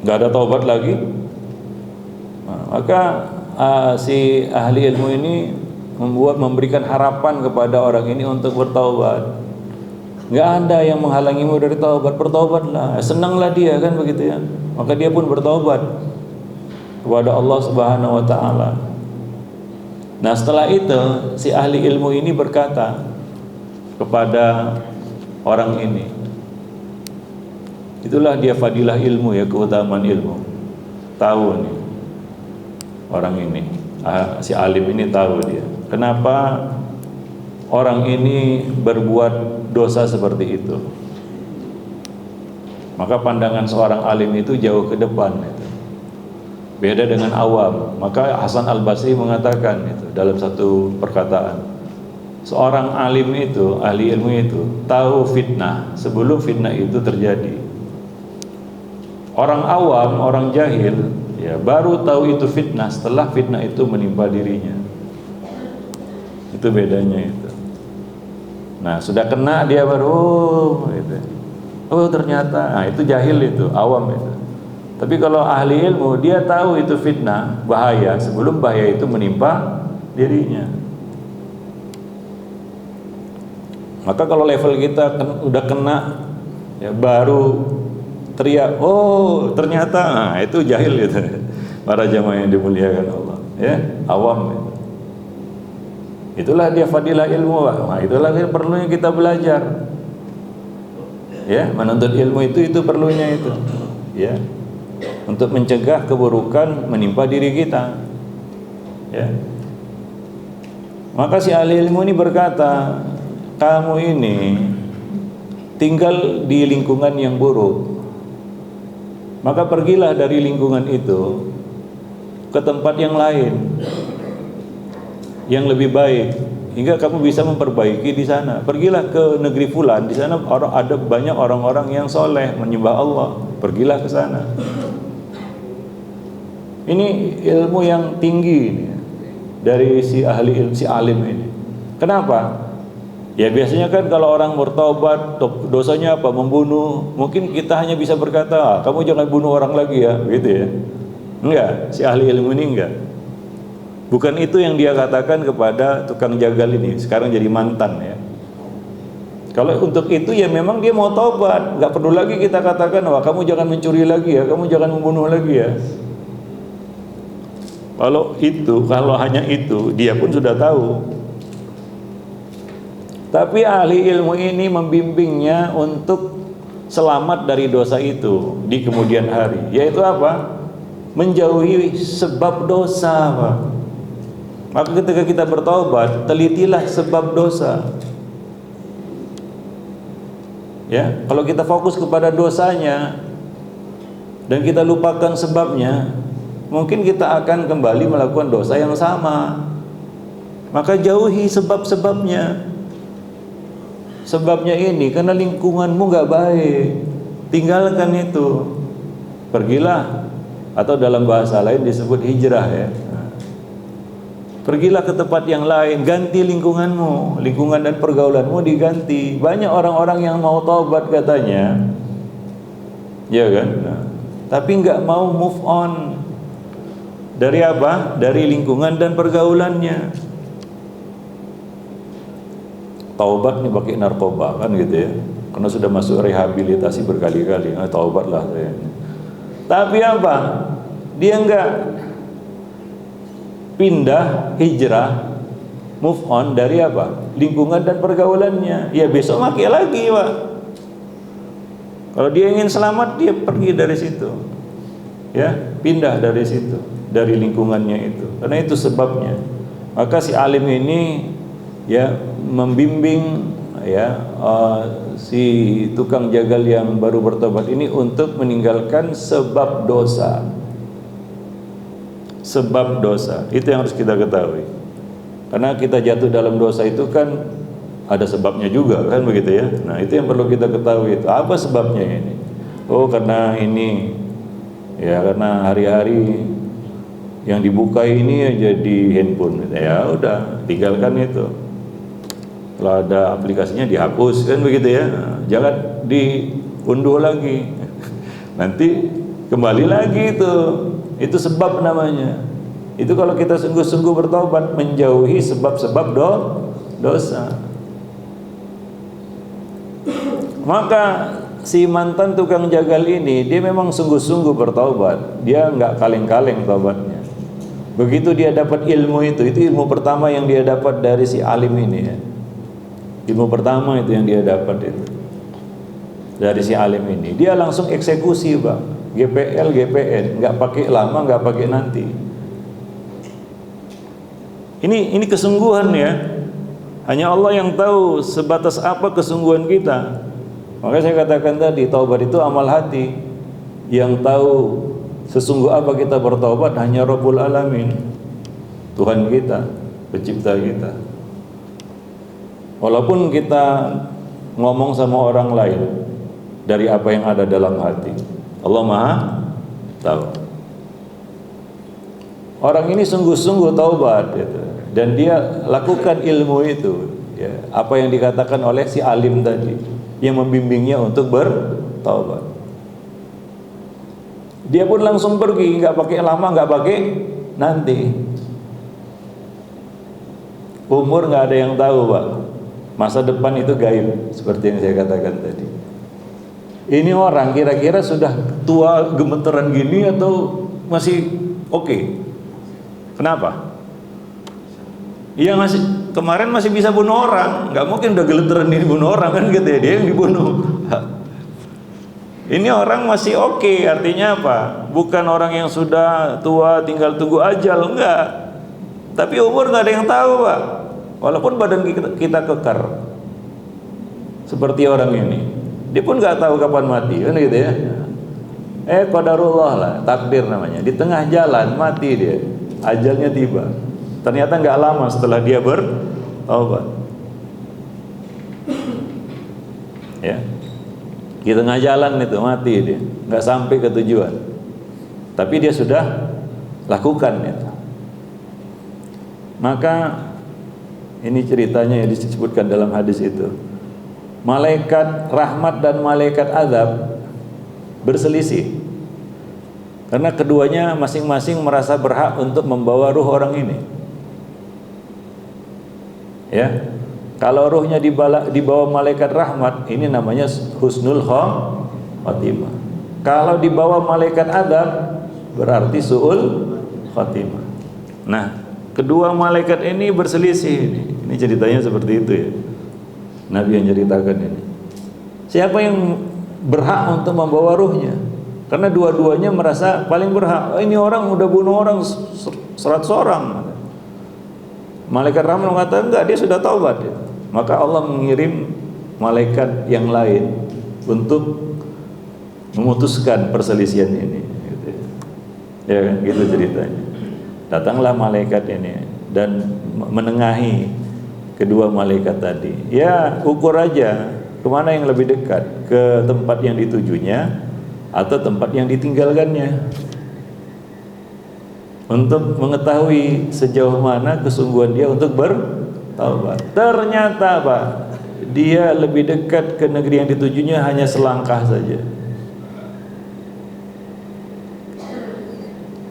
nggak ada taubat lagi. Nah, maka si ahli ilmu ini memberikan harapan kepada orang ini untuk bertaubat. Nggak ada yang menghalangimu dari taubat, bertaubatlah, senanglah dia kan begitu ya. Maka dia pun bertaubat kepada Allah Subhanahu wa taala. Nah, setelah itu si ahli ilmu ini berkata kepada orang ini, itulah dia fadilah ilmu ya, keutamaan ilmu. Tahu nih orang ini, si alim ini tahu dia kenapa orang ini berbuat dosa seperti itu. Maka pandangan seorang alim itu jauh ke depan itu. Beda dengan awam. Maka Hasan Al-Basri mengatakan itu dalam satu perkataan, seorang alim itu, ahli ilmu itu tahu fitnah sebelum fitnah itu terjadi. Orang awam, orang jahil ya baru tahu itu fitnah setelah fitnah itu menimpa dirinya. Itu bedanya itu. Nah, sudah kena dia baru gitu. Oh ternyata, nah itu jahil itu, awam itu. Tapi kalau ahli ilmu, dia tahu itu fitnah, bahaya sebelum bahaya itu menimpa dirinya. Maka kalau level kita udah kena, ya baru teriak, oh ternyata, nah itu jahil itu. Para jamaah yang dimuliakan Allah, ya awam itu. Itulah dia fadilah ilmu. Nah, itulah yang perlunya kita belajar. Ya, menuntut ilmu itu perlunya itu. Ya. Untuk mencegah keburukan menimpa diri kita. Ya. Maka si ahli ilmu ini berkata, kamu ini tinggal di lingkungan yang buruk, maka pergilah dari lingkungan itu ke tempat yang lain yang lebih baik, hingga kamu bisa memperbaiki di sana. Pergilah ke negeri fulan, di sana ada banyak orang-orang yang soleh menyembah Allah. Pergilah ke sana. Ini ilmu yang tinggi ini, dari si ahli ilmu, si alim ini. Kenapa? Ya biasanya kan kalau orang bertobat, dosanya apa? Membunuh. Mungkin kita hanya bisa berkata, kamu jangan bunuh orang lagi ya, gitu ya. Enggak, si ahli ilmu ini enggak. Bukan itu yang dia katakan kepada tukang jagal ini, sekarang jadi mantan ya. Kalau untuk itu ya memang dia mau tobat, enggak perlu lagi kita katakan, wah kamu jangan mencuri lagi ya, kamu jangan membunuh lagi ya. Kalau hanya itu, dia pun sudah tahu. Tapi ahli ilmu ini membimbingnya untuk selamat dari dosa itu di kemudian hari. Yaitu apa? Menjauhi sebab dosa, Pak. Maka ketika kita bertobat, telitilah sebab dosa. Ya, kalau kita fokus kepada dosanya dan kita lupakan sebabnya, mungkin kita akan kembali melakukan dosa yang sama. Maka jauhi sebab-sebabnya. Sebabnya ini karena lingkunganmu nggak baik, tinggalkan itu, pergilah, atau dalam bahasa lain disebut hijrah ya. Pergilah ke tempat yang lain, ganti lingkunganmu, lingkungan dan pergaulanmu diganti. Banyak orang-orang yang mau taubat katanya, ya kan? Tapi nggak mau move on dari apa? Dari lingkungan dan pergaulannya. Taubat nih pakai narkoba kan gitu ya, karena sudah masuk rehabilitasi berkali-kali, taubatlah saya. Tapi apa? Dia enggak pindah, hijrah, move on dari apa? Lingkungan dan pergaulannya. Ya besok pakai lagi, Pak. Kalau dia ingin selamat, dia pergi dari situ. Ya, pindah dari situ, dari lingkungannya itu. Karena itu sebabnya. Maka si alim ini ya membimbing ya si tukang jagal yang baru bertobat ini untuk meninggalkan sebab dosa. Sebab dosa itu yang harus kita ketahui, karena kita jatuh dalam dosa itu kan ada sebabnya juga kan begitu ya. Nah itu yang perlu kita ketahui, itu apa sebabnya ini. Oh karena ini ya, karena hari-hari yang dibuka ini ya jadi handphone, ya udah tinggalkan itu. Kalau ada aplikasinya dihapus kan begitu ya. Jangan diunduh lagi. Nanti kembali lagi itu. Itu sebab namanya. Itu kalau kita sungguh-sungguh bertobat, menjauhi sebab-sebab dosa. Maka si mantan tukang jagal ini, dia memang sungguh-sungguh bertobat. Dia nggak kaleng-kaleng tobatnya. Begitu dia dapat ilmu itu ilmu pertama yang dia dapat dari si alim ini ya. Ilmu pertama itu yang dia dapat itu dari si alim ini, dia langsung eksekusi, Pak. GPL, GPN, nggak pakai lama, nggak pakai nanti. Ini kesungguhan ya. Hanya Allah yang tahu sebatas apa kesungguhan kita. Makanya saya katakan tadi, taubat itu amal hati. Yang tahu sesungguh apa kita bertaubat hanya Rabbul Alamin, Tuhan kita, pencipta kita. Walaupun kita ngomong sama orang lain dari apa yang ada dalam hati, Allah Maha tahu. Orang ini sungguh-sungguh taubat gitu, dan dia lakukan ilmu itu ya, apa yang dikatakan oleh si alim tadi yang membimbingnya untuk bertaubat. Dia pun langsung pergi, nggak pakai lama, nggak pakai nanti. Umur nggak ada yang tahu, Pak. Masa depan itu gaib, seperti yang saya katakan tadi. Ini orang kira-kira sudah tua gemeteran gini atau masih oke? Kenapa? Iya, masih kemarin masih bisa bunuh orang, nggak mungkin udah gemeteran ini bunuh orang kan gitu ya, dia yang dibunuh. Ini orang masih oke, artinya apa? Bukan orang yang sudah tua tinggal tunggu ajal, enggak. Tapi umur nggak ada yang tahu, Pak. Walaupun badan kita kekar seperti orang ini, dia pun nggak tahu kapan mati, kan gitu ya. Qadarullah lah, takdir namanya. Di tengah jalan mati dia, ajalnya tiba. Ternyata nggak lama setelah dia bertaubat. Ya, di tengah jalan itu mati dia, nggak sampai ke tujuan. Tapi dia sudah lakukan itu. Maka ini ceritanya yang disebutkan dalam hadis itu. Malaikat rahmat dan malaikat azab berselisih. Karena keduanya masing-masing merasa berhak untuk membawa ruh orang ini. Ya. Kalau ruhnya dibawa malaikat rahmat, ini namanya husnul khatimah. Kalau dibawa malaikat azab, berarti su'ul khatimah. Nah, kedua malaikat ini berselisih. Ini ceritanya seperti itu ya. Nabi yang ceritakan ini. Siapa yang berhak untuk membawa ruhnya? Karena dua-duanya merasa paling berhak. Ini orang udah bunuh orang 100 orang. Malaikat rahmat mengatakan enggak, dia sudah taubat ya. Maka Allah mengirim malaikat yang lain untuk memutuskan perselisihan ini. Gitu ya. Ya kan, gitu ceritanya. Datanglah malaikat ini dan menengahi kedua malaikat tadi. Ya, ukur aja kemana yang lebih dekat, ke tempat yang ditujunya atau tempat yang ditinggalkannya, untuk mengetahui sejauh mana kesungguhan dia untuk bertaubat. Ternyata Pak, dia lebih dekat ke negeri yang ditujunya hanya selangkah saja.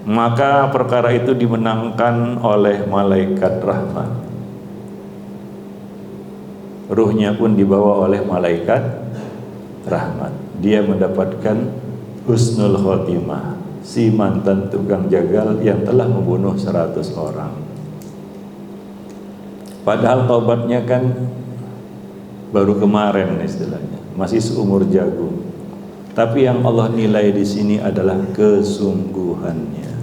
Maka perkara itu dimenangkan oleh malaikat rahmat. Ruhnya pun dibawa oleh malaikat rahmat. Dia mendapatkan husnul khotimah, si mantan tukang jagal yang telah membunuh 100 orang. Padahal taubatnya kan baru kemarin istilahnya, masih seumur jagung. Tapi yang Allah nilai di sini adalah kesungguhannya.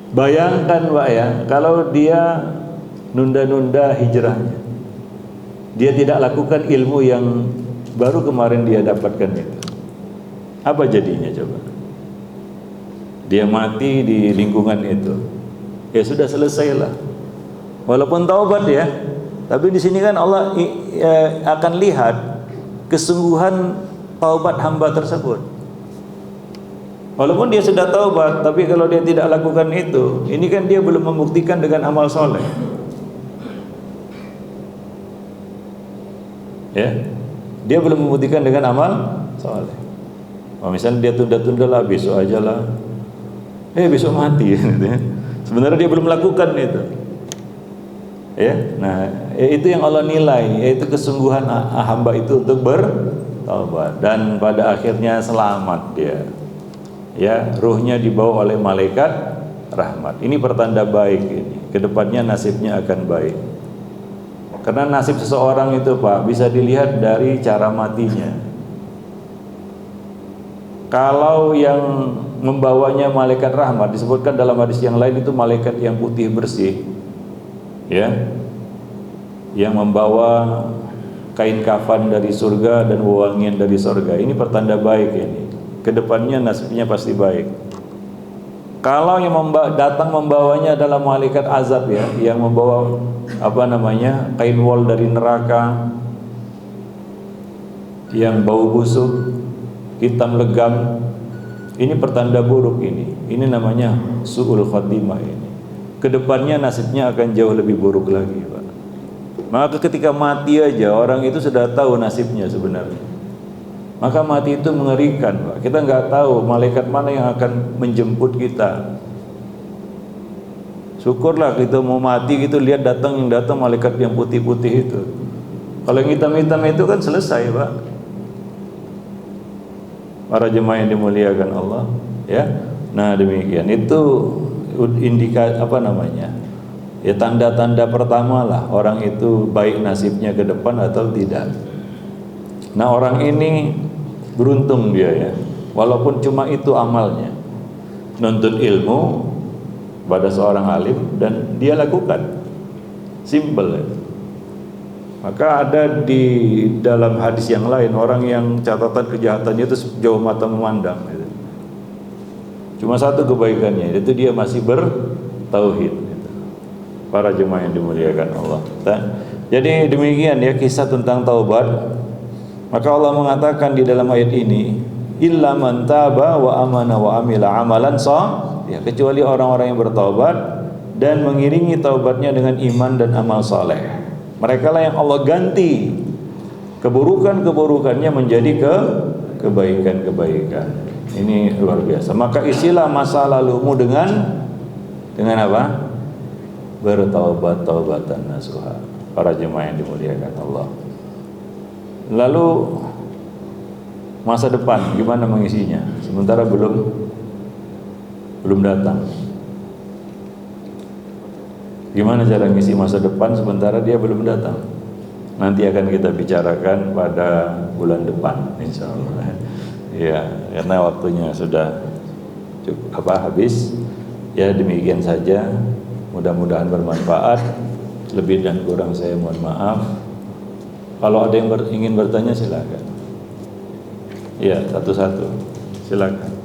Bayangkan Pak ya, kalau dia nunda-nunda hijrahnya, dia tidak lakukan ilmu yang baru kemarin dia dapatkan itu, apa jadinya coba? Dia mati di lingkungan itu, ya sudah selesailah. Walaupun taubat ya, tapi di sini kan Allah akan lihat kesungguhan taubat hamba tersebut. Walaupun dia sudah taubat, tapi kalau dia tidak lakukan itu, ini kan dia belum membuktikan dengan amal soleh. Ya, dia belum membuktikan dengan amal soleh. Misalnya dia tunda-tunda lah, besok aja lah, besok mati. Sebenarnya dia belum lakukan itu. Ya, nah itu yang Allah nilai, yaitu kesungguhan hamba itu untuk bertaubat, dan pada akhirnya selamat dia. Ya, ruhnya dibawa oleh malaikat rahmat. Ini pertanda baik ini. Kedepannya nasibnya akan baik. Karena nasib seseorang itu Pak bisa dilihat dari cara matinya. Kalau yang membawanya malaikat rahmat, disebutkan dalam hadis yang lain itu malaikat yang putih bersih, ya, yang membawa kain kafan dari surga dan wewangian dari surga. Ini pertanda baik ini. Kedepannya nasibnya pasti baik. Kalau yang datang membawanya adalah malaikat azab ya, yang membawa kain wol dari neraka, yang bau busuk, hitam legam, ini pertanda buruk ini. Ini namanya su'ul khatimah ini. Kedepannya nasibnya akan jauh lebih buruk lagi Pak. Maka ketika mati aja orang itu sudah tahu nasibnya sebenarnya. Maka mati itu mengerikan Pak. Kita nggak tahu malaikat mana yang akan menjemput kita. Syukurlah kita mau mati gitu lihat yang datang malaikat yang putih-putih itu. Kalau yang hitam-hitam itu kan selesai Pak. Para jemaah yang dimuliakan Allah, ya. Nah demikian itu indikasi ya tanda-tanda pertama lah orang itu baik nasibnya ke depan atau tidak. Nah orang ini beruntung dia ya, walaupun cuma itu amalnya, nuntut ilmu, pada seorang alim dan dia lakukan. Simple ya. Maka ada di dalam hadis yang lain orang yang catatan kejahatannya itu jauh mata memandang gitu. Cuma satu kebaikannya, itu dia masih bertauhid gitu. Para jemaah yang dimuliakan Allah. Jadi demikian ya kisah tentang taubat. Maka Allah mengatakan di dalam ayat ini, illa man taba wa amana wa amila amalan ya, kecuali orang-orang yang bertaubat dan mengiringi taubatnya dengan iman dan amal saleh. Mereka lah yang Allah ganti keburukan-keburukannya menjadi kebaikan-kebaikan. Ini luar biasa. Maka isilah masa lalumu dengan apa? Bertaubat-taubatan nasuha. Para jemaah yang dimuliakan Allah. Lalu masa depan gimana mengisinya? Sementara belum datang. Gimana cara ngisi masa depan sementara dia belum datang? Nanti akan kita bicarakan pada bulan depan, insya Allah. Ya, karena waktunya sudah habis. Ya demikian saja. Mudah-mudahan bermanfaat. Lebih dan kurang saya mohon maaf. Kalau ada yang ingin bertanya silakan. Ya, satu-satu. Silakan.